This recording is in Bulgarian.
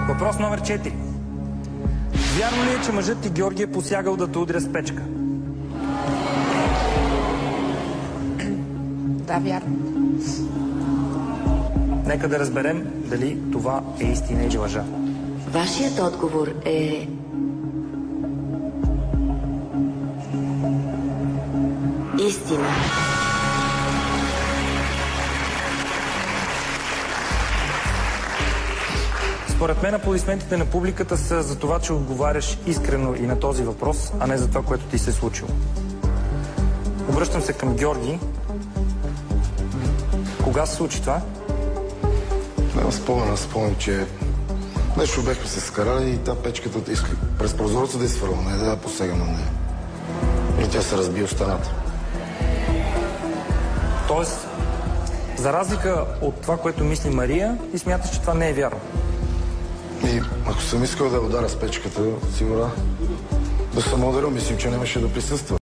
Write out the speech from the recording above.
Въпрос номер 4. Вярно ли е, че мъжът ти Георги е посягал да те удря с печка? Да, вярно. Нека да разберем дали това е истина или лъжа. Вашият отговор е... истина. Според мен аплодисментите на публиката са за това, че отговаряш искрено и на този въпрос, а не за това, което ти се е случило. Обръщам се към Георги. Кога се случи това? Спомням, че нещо бехме се скарали и тази печката иска през прозореца да изфърля, не да посегам на нея. И тя се разби останата. Тоест, за разлика от това, което мисли Мария, и смяташ, че това не е вярно. И ако съм искал да удара с печката, сигурно да съм ударил, мислим, че нямаше да присъства.